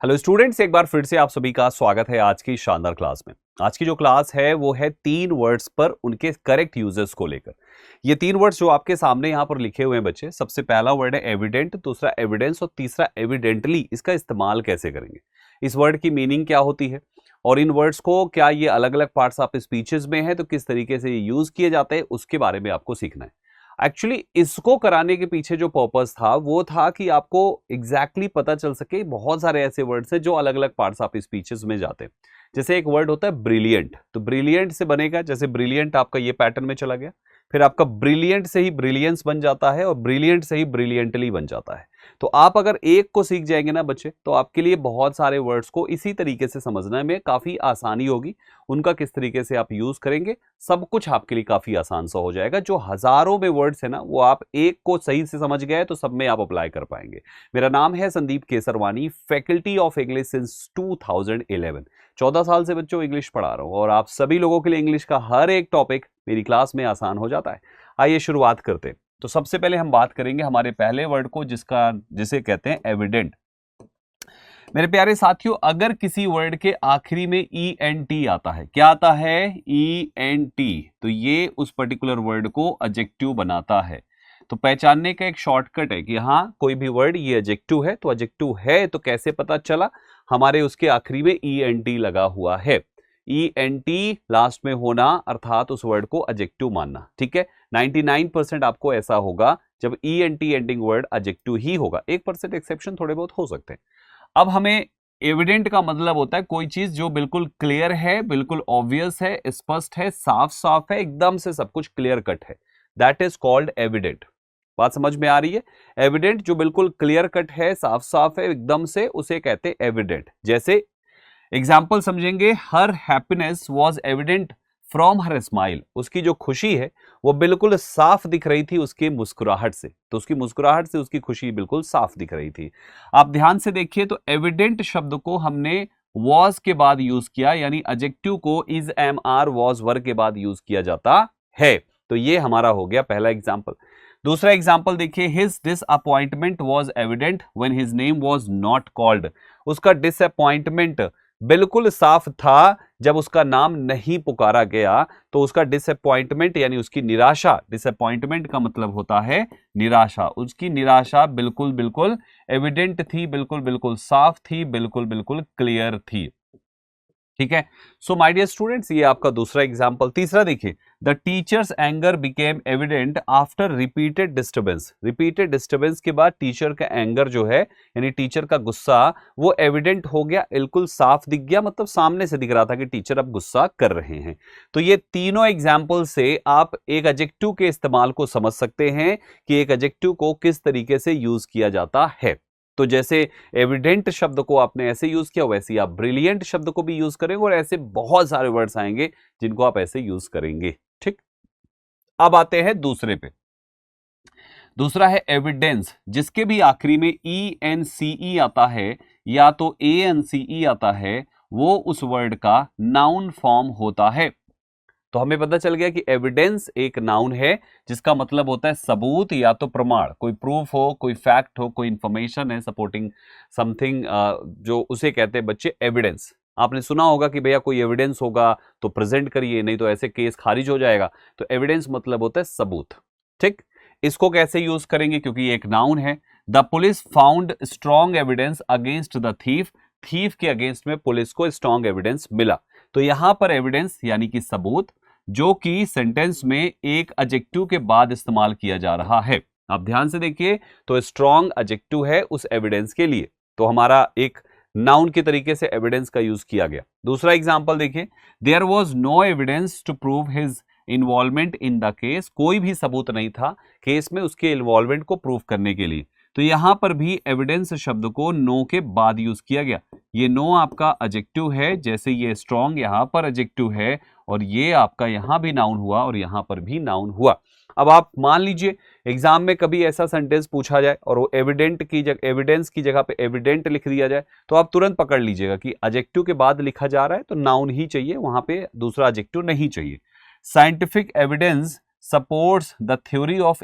Hello students, एक बार फिर से आप सभी का स्वागत है आज की शानदार क्लास में। आज की जो क्लास है वो है 3 वर्ड्स पर उनके करेक्ट यूजेस को लेकर। ये 3 वर्ड्स जो आपके सामने यहाँ पर लिखे हुए हैं बच्चे, सबसे पहला वर्ड है एविडेंट, दूसरा एविडेंस और तीसरा एविडेंटली। इसका इस्तेमाल कैसे करेंगे, इस वर्ड की मीनिंग क्या होती है और इन वर्ड्स को क्या ये अलग अलग पार्ट्स ऑफ स्पीचेस में है तो किस तरीके से ये यूज किए जाते हैं, उसके बारे में आपको सीखना है। एक्चुअली इसको कराने के पीछे जो पर्पस था वो था कि आपको एग्जैक्टली पता चल सके बहुत सारे ऐसे वर्ड्स हैं जो अलग अलग पार्ट्स ऑफ स्पीचेस में जाते हैं। जैसे एक वर्ड होता है ब्रिलियंट, तो ब्रिलियंट से बनेगा, जैसे ब्रिलियंट आपका ये पैटर्न में चला गया, फिर आपका ब्रिलियंट से ही ब्रिलियंस बन जाता है और ब्रिलियंट से ही ब्रिलियंटली बन जाता है। तो आप अगर एक को सीख जाएंगे ना बच्चे, तो आपके लिए बहुत सारे वर्ड्स को इसी तरीके से समझने में काफी आसानी होगी। उनका किस तरीके से आप यूज करेंगे, सब कुछ आपके लिए काफी आसान सा हो जाएगा। जो हजारों में वर्ड्स है ना, वो आप एक को सही से समझ गए तो सब में आप अप्लाई कर पाएंगे। मेरा नाम है Sandeep Kesarwani, faculty of English since 2011। 14 साल से बच्चों इंग्लिश पढ़ा रहा हूं और आप सभी लोगों के लिए इंग्लिश का हर एक टॉपिक मेरी क्लास में आसान हो जाता है। आइए शुरुआत करते हैं। तो सबसे पहले हम बात करेंगे हमारे पहले वर्ड को, जिसे कहते हैं एविडेंट। मेरे प्यारे साथियों, अगर किसी वर्ड के आखिरी में ई एन टी आता है, क्या आता है, ई एन टी, तो ये उस पर्टिकुलर वर्ड को एडजेक्टिव बनाता है। तो पहचानने का एक शॉर्टकट है कि हाँ, कोई भी वर्ड ये एडजेक्टिव है, तो एडजेक्टिव है तो कैसे पता चला, हमारे उसके आखिरी में ई एन टी लगा हुआ है। ई एन टी लास्ट में होना अर्थात उस वर्ड को एडजेक्टिव मानना। ठीक है, 99% आपको ऐसा होगा जब E N T ending word adjective ही होगा। 1% एक्सेप्शन थोड़े बहुत हो सकते हैं। अब हमें एविडेंट का मतलब होता है कोई चीज जो बिल्कुल क्लियर है, बिल्कुल ऑब्वियस है, स्पष्ट है, साफ साफ है, एकदम से सब कुछ क्लियर कट है। That is called evident. बात समझ में आ रही है? एविडेंट जो बिल्कुल क्लियर कट है, साफ साफ है एकदम से, उसे कहते हैं एविडेंट। जैसे एग्जाम्पल समझेंगे, her happiness was evident from her smile. उसकी जो खुशी है वो बिल्कुल साफ दिख रही थी उसके मुस्कुराहट से। तो उसकी मुस्कुराहट से उसकी खुशी बिल्कुल साफ दिख रही थी। आप ध्यान से देखिए तो एविडेंट शब्द को हमने वॉज के बाद यूज किया, यानी एडजेक्टिव को is am are was were के बाद यूज किया जाता है। तो ये हमारा हो गया पहला एग्जाम्पल। दूसरा एग्जाम्पल देखिए, his disappointment was evident when his name was not called. उसका डिसअपॉइंटमेंट बिल्कुल साफ था जब उसका नाम नहीं पुकारा गया। तो उसका डिसअपॉइंटमेंट यानी उसकी निराशा, डिसअपॉइंटमेंट का मतलब होता है निराशा, उसकी निराशा बिल्कुल बिल्कुल एविडेंट थी, बिल्कुल बिल्कुल साफ थी, बिल्कुल बिल्कुल क्लियर थी। ठीक है, सो माय डियर स्टूडेंट्स, ये आपका दूसरा एग्जांपल। तीसरा देखिए, the teachers anger became evident after repeated disturbance. Repeated disturbance के बाद टीचर का एंगर जो है, यानी टीचर का गुस्सा, वो एविडेंट हो गया, बिल्कुल साफ दिख गया, मतलब सामने से दिख रहा था कि टीचर अब गुस्सा कर रहे हैं। तो ये तीनों एग्जाम्पल से आप एक एडजेक्टिव के इस्तेमाल को समझ सकते हैं कि एक एडजेक्टिव को किस तरीके से यूज किया जाता है। तो जैसे एविडेंट शब्द को आपने ऐसे यूज किया, वैसे ही आप ब्रिलियंट शब्द को भी यूज करेंगे और ऐसे बहुत सारे वर्ड्स आएंगे जिनको आप ऐसे यूज करेंगे। ठीक, अब आते हैं दूसरे पे। दूसरा है एविडेंस, जिसके भी आखिरी में ई एन सी ई आता है या तो ए एन सी ई आता है, वो उस वर्ड का नाउन फॉर्म होता है। तो हमें पता चल गया कि एविडेंस एक नाउन है जिसका मतलब होता है सबूत या तो प्रमाण, कोई प्रूफ हो, कोई फैक्ट हो, कोई इंफॉर्मेशन है सपोर्टिंग समथिंग, जो उसे कहते हैं बच्चे एविडेंस। आपने सुना होगा कि भैया कोई एविडेंस होगा तो प्रेजेंट करिए, नहीं तो ऐसे केस खारिज हो जाएगा। तो एविडेंस मतलब होता है सबूत। ठीक, इसको कैसे यूज करेंगे, क्योंकि ये एक नाउन है। The police found strong evidence against the thief. Thief के अगेंस्ट में पुलिस को स्ट्रॉन्ग एविडेंस मिला। तो यहां पर एविडेंस यानी कि सबूत, जो कि सेंटेंस में एक एडजेक्टिव के बाद इस्तेमाल किया जा रहा है। आप ध्यान से देखिए, तो स्ट्रॉन्ग एडजेक्टिव है उस एविडेंस के लिए, तो हमारा एक नाउन के तरीके से एविडेंस का यूज किया गया। दूसरा एग्जांपल देखिए, there was no evidence to prove his involvement in the case. कोई भी सबूत नहीं था केस में उसके इन्वॉल्वमेंट को प्रूव करने के लिए। तो यहां पर भी एविडेंस शब्द को नो के बाद यूज किया गया। ये नो आपका एडजेक्टिव है, जैसे ये स्ट्रॉन्ग यहां पर एडजेक्टिव है और ये आपका यहां भी नाउन हुआ और यहां पर भी नाउन हुआ। अब आप मान लीजिए एग्जाम में कभी ऐसा सेंटेंस पूछा जाए और वो एविडेंस की जगह पे एविडेंट लिख दिया जाए, तो आप तुरंत पकड़ लीजिएगा कि एडजेक्टिव के बाद लिखा जा रहा है तो नाउन ही चाहिए, वहां पे दूसरा एडजेक्टिव नहीं चाहिए। Scientific evidence supports the theory of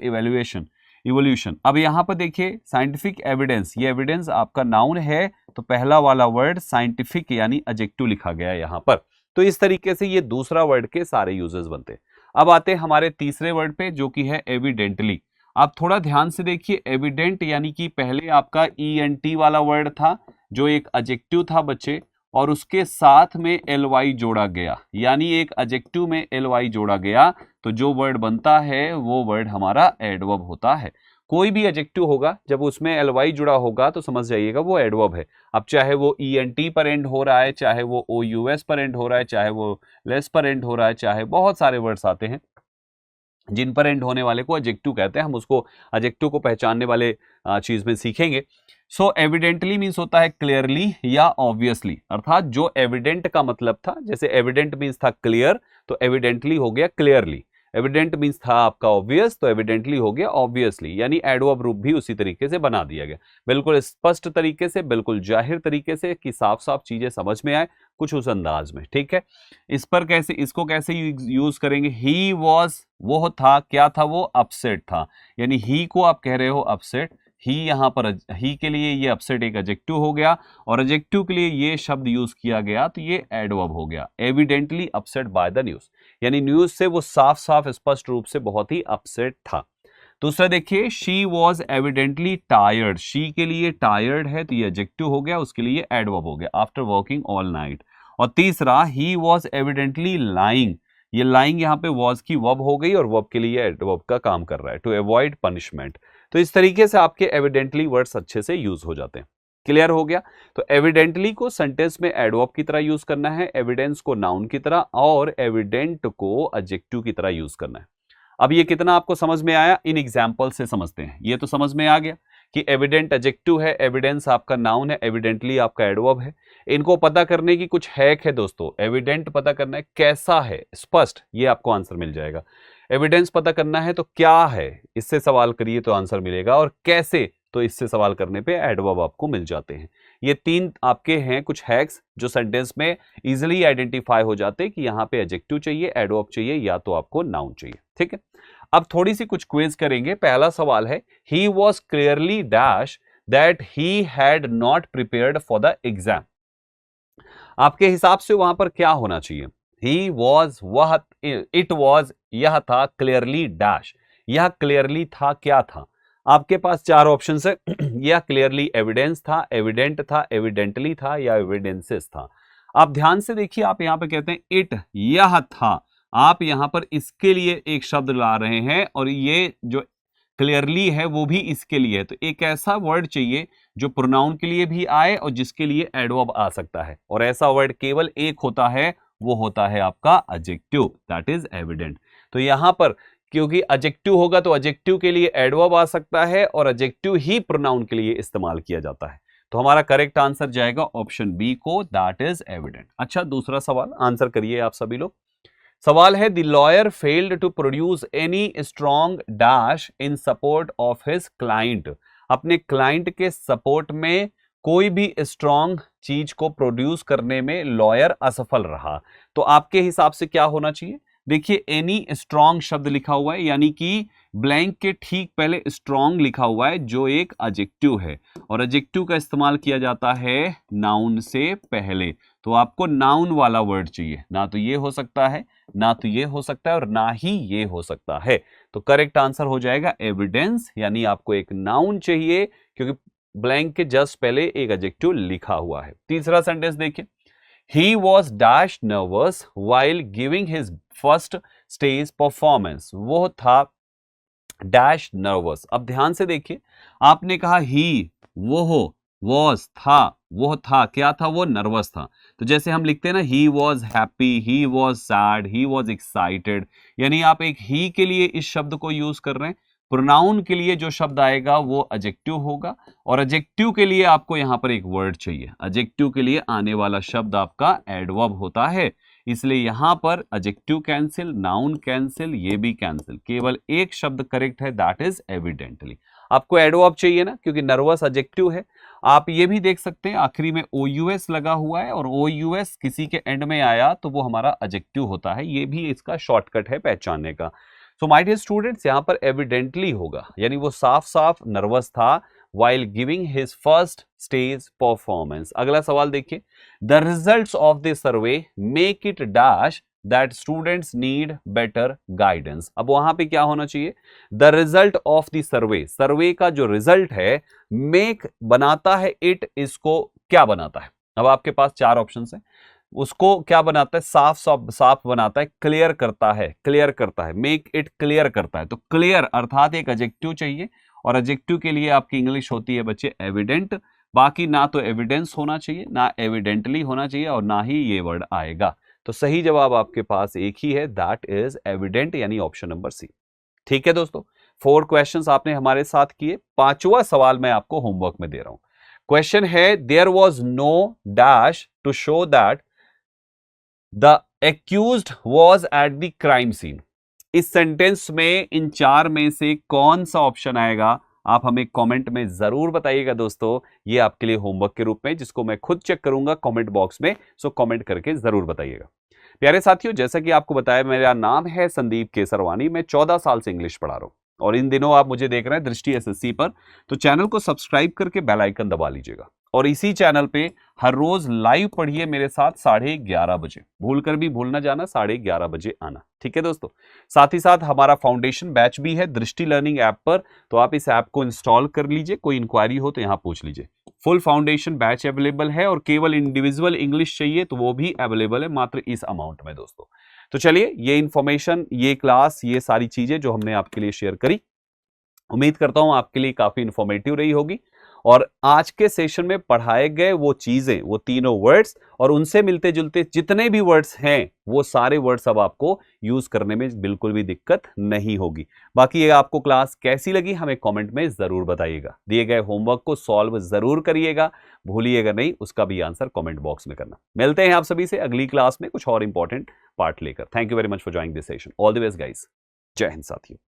evolution. अब यहां पर देखिए साइंटिफिक एविडेंस, ये एविडेंस आपका नाउन है तो पहला वाला वर्ड साइंटिफिक यानी एडजेक्टिव लिखा गया है यहां पर। तो इस तरीके से ये दूसरा वर्ड के सारे यूजेस बनते हैं। अब आते हैं हमारे तीसरे वर्ड पे जो कि है एविडेंटली। आप थोड़ा ध्यान से देखिए, एविडेंट यानी कि पहले आपका ENT वाला वर्ड था जो एक एडजेक्टिव था बच्चे, और उसके साथ में ly जोड़ा गया, यानी एक एडजेक्टिव में ly जोड़ा गया तो जो वर्ड बनता है वो वर्ड हमारा एडवर्ब होता है। कोई भी एडजेक्टिव होगा जब उसमें ly जुड़ा होगा तो समझ जाइएगा वो एडवर्ब है। अब चाहे वो ENT पर एंड हो रहा है, चाहे वो OUS पर एंड हो रहा है, चाहे वो लेस पर एंड हो रहा है, चाहे बहुत सारे वर्ड्स आते हैं जिन पर एंड होने वाले को एडजेक्टिव कहते हैं। हम उसको एडजेक्टिव को पहचानने वाले चीज में सीखेंगे। सो एविडेंटली मीन्स होता है क्लियरली या ऑब्वियसली, अर्थात जो एविडेंट का मतलब था, जैसे एविडेंट मीन्स था क्लियर तो एविडेंटली हो गया क्लियरली। एविडेंट मीन्स था आपका ऑब्वियस तो एविडेंटली हो गया ऑब्वियसली, यानी एडवर्ब रूप भी उसी तरीके से बना दिया गया, बिल्कुल स्पष्ट तरीके से, बिल्कुल जाहिर तरीके से कि साफ साफ चीजें समझ में आए कुछ उस अंदाज में। ठीक है, इस पर कैसे, इसको कैसे यूज करेंगे? ही वॉज, वो था, क्या था वो? अपसेट था, यानी ही को आप कह रहे हो अपसेट। ही यहां पर ही के लिए ये अपसेट एक एडजेक्टिव हो गया, और एडजेक्टिव के लिए ये शब्द यूज किया गया तो ये एडवर्ब हो गया। Evidently upset by the news, यानी न्यूज से वो साफ साफ स्पष्ट रूप से बहुत ही अपसेट था। दूसरा देखिए, she was evidently tired, she के लिए टायर्ड है तो ये एडजेक्टिव हो गया, उसके लिए एडवर्ब हो गया, आफ्टर वर्किंग ऑल नाइट। और तीसरा, ही वॉज एविडेंटली लाइंग, ये लाइंग यहाँ पे वॉज की वर्ब हो गई और वर्ब के लिए एडवर्ब का काम कर रहा है, टू अवॉइड पनिशमेंट। तो इस तरीके से आपके एविडेंटली वर्ड्स अच्छे से यूज हो जाते हैं। क्लियर हो गया? तो एविडेंटली को सेंटेंस में एडवर्ब की तरह यूज करना है, एविडेंस को नाउन की तरह, और एविडेंट को एडजेक्टिव की तरह यूज करना है। अब ये कितना आपको समझ में आया, इन एग्जाम्पल से समझते हैं। ये तो समझ में आ गया कि एविडेंट एडजेक्टिव है, एविडेंस आपका नाउन है, एविडेंटली आपका एडवर्ब है। इनको पता करने की कुछ हैक है दोस्तों। एविडेंट पता करना है कैसा है, स्पष्ट, ये आपको आंसर मिल जाएगा। एविडेंस पता करना है तो क्या है, इससे सवाल करिए तो आंसर मिलेगा, और कैसे, तो इससे सवाल करने पे एडवर्ब आपको मिल जाते हैं। ये तीन आपके हैं कुछ हैक्स जो सेंटेंस में इजीली आइडेंटिफाई हो जाते हैं कि यहाँ पे एडजेक्टिव चाहिए, एडवर्ब चाहिए, या तो आपको नाउन चाहिए। ठीक है, अब थोड़ी सी कुछ क्विज करेंगे। पहला सवाल है, he was clearly dash that he had not prepared for the exam. आपके हिसाब से वहां पर क्या होना चाहिए? ही वॉज, वह, इट वॉज, यह था, क्लियरली डैश, यह क्लियरली था, क्या था? आपके पास चार ऑप्शन है। यह क्लियरली एविडेंस था, एविडेंट था, एविडेंटली था, या एविडेंसेस था। आप ध्यान से देखिए, आप यहां पे कहते हैं इट, यह था, आप यहां पर इसके लिए एक शब्द ला रहे हैं, और ये जो क्लियरली है वो भी इसके लिए है। तो एक ऐसा वर्ड चाहिए जो प्रोनाउन के लिए भी आए और जिसके लिए एडवर्ब आ सकता है, और ऐसा वर्ड केवल एक होता है, वो होता है आपका एडजेक्टिव, दैट इज एविडेंट। तो यहां पर क्योंकि एडजेक्टिव होगा तो एडजेक्टिव के लिए एडवर्ब आ सकता है, और एडजेक्टिव ही प्रोनाउन के लिए इस्तेमाल किया जाता है। तो हमारा करेक्ट आंसर जाएगा ऑप्शन बी को, दैट इज एविडेंट। अच्छा, दूसरा सवाल आंसर करिए आप सभी लोग। सवाल है, the lawyer failed to produce any strong dash in support of his client. अपने क्लाइंट के सपोर्ट में कोई भी स्ट्रॉन्ग चीज को प्रोड्यूस करने में लॉयर असफल रहा। तो आपके हिसाब से क्या होना चाहिए? देखिए, एनी स्ट्रॉन्ग शब्द लिखा हुआ है, यानी कि ब्लैंक के ठीक पहले स्ट्रॉन्ग लिखा हुआ है जो एक एडजेक्टिव है, और एडजेक्टिव का इस्तेमाल किया जाता है नाउन से पहले। तो आपको नाउन वाला वर्ड चाहिए, ना तो ये हो सकता है, ना तो ये हो सकता है, और ना ही ये हो सकता है। तो करेक्ट आंसर हो जाएगा एविडेंस, यानी आपको एक नाउन चाहिए क्योंकि ब्लैंक के जस्ट पहले एक एडजेक्टिव लिखा हुआ है। तीसरा सेंटेंस देखिए, he was dash nervous while giving his first stage performance। वो था डैश नर्वस। अब ध्यान से देखिए, आपने कहा ही, वो हो, वॉज था, वो था, क्या था वो? नर्वस था। तो जैसे हम लिखते हैं ना, he was happy, he was sad, he was excited, यानी आप एक ही के लिए इस शब्द को यूज कर रहे हैं। प्रोनाउन के लिए जो शब्द आएगा वो एडजेक्टिव होगा, और एडजेक्टिव के लिए आपको यहां पर एक वर्ड चाहिए। एडजेक्टिव के लिए आने वाला शब्द आपका एडवर्ब होता है, इसलिए यहां पर एडजेक्टिव कैंसिल, नाउन कैंसिल, ये भी कैंसिल, केवल एक शब्द करेक्ट है, दैट इज एविडेंटली। आपको एडवर्ब चाहिए ना, क्योंकि नर्वस एडजेक्टिव है। आप ये भी देख सकते हैं आखिरी में OUS लगा हुआ है, और OUS किसी के एंड में आया तो वो हमारा एडजेक्टिव होता है। ये भी इसका शॉर्टकट है पहचानने का। सो माय डियर स्टूडेंट्स, यहां पर एविडेंटली होगा, यानी वो साफ साफ नर्वस था, while giving his first stage performance। अगला सवाल देखिए, the results of the survey make it dash that students need better guidance। अब वहां पे क्या होना चाहिए, the result of the survey, सर्वे का जो रिजल्ट है make बनाता है it, इसको क्या बनाता है। अब आपके पास चार ऑप्शन है, उसको क्या बनाता है, साफ साफ साफ बनाता है, क्लियर करता है, क्लियर करता है, मेक इट क्लियर करता है। तो क्लियर अर्थात एक एडजेक्टिव चाहिए, और एडजेक्टिव के लिए आपकी इंग्लिश होती है बच्चे एविडेंट। बाकी ना तो एविडेंस होना चाहिए, ना एविडेंटली होना चाहिए, और ना ही ये वर्ड आएगा। तो सही जवाब आपके पास एक ही है, दैट इज एविडेंट, यानी ऑप्शन नंबर सी। ठीक है दोस्तों, 4 क्वेश्चंस आपने हमारे साथ किए। 5वां सवाल मैं आपको होमवर्क में दे रहा हूं। क्वेश्चन है, there was no dash to show that the accused was at the crime scene. इस सेंटेंस में इन 4 में से कौन सा ऑप्शन आएगा, आप हमें कमेंट में जरूर बताइएगा दोस्तों। ये आपके लिए होमवर्क के रूप में, जिसको मैं खुद चेक करूंगा कमेंट बॉक्स में, सो कमेंट करके जरूर बताइएगा। प्यारे साथियों, जैसा कि आपको बताया, मेरा नाम है संदीप केसरवानी, मैं 14 साल से इंग्लिश पढ़ा रहा हूं, और इन दिनों आप मुझे देख रहे हैं दृष्टि एसएससी पर। तो चैनल को सब्सक्राइब करके बेल आइकन दबा लीजिएगा, और इसी चैनल पे हर रोज लाइव पढ़िए मेरे साथ 11:30 बजे। भूलकर भी भूल ना जाना, 11:30 बजे आना। ठीक है दोस्तों, साथ ही साथ हमारा फाउंडेशन बैच भी है दृष्टि लर्निंग ऐप पर, तो आप इस ऐप को इंस्टॉल कर लीजिए। कोई इंक्वायरी हो तो यहां पूछ लीजिए। फुल फाउंडेशन बैच अवेलेबल है, और केवल इंडिविजुअल इंग्लिश चाहिए तो वो भी अवेलेबल है, मात्र इस अमाउंट में दोस्तों। तो चलिए, ये इंफॉर्मेशन, ये क्लास, ये सारी चीजें जो हमने आपके लिए शेयर करी, उम्मीद करता हूं आपके लिए काफी इंफॉर्मेटिव रही होगी। और आज के सेशन में पढ़ाए गए वो चीजें, वो तीनों वर्ड्स और उनसे मिलते जुलते जितने भी वर्ड्स हैं, वो सारे वर्ड्स अब आपको यूज करने में बिल्कुल भी दिक्कत नहीं होगी। बाकी ये आपको क्लास कैसी लगी हमें कमेंट में जरूर बताइएगा। दिए गए होमवर्क को सॉल्व जरूर करिएगा, भूलिएगा नहीं, उसका भी आंसर कमेंट बॉक्स में करना। मिलते हैं आप सभी से अगली क्लास में कुछ और इंपॉर्टेंट पार्ट लेकर। Thank you very much for joining this session. All the best guys. जय हिंद साथियों।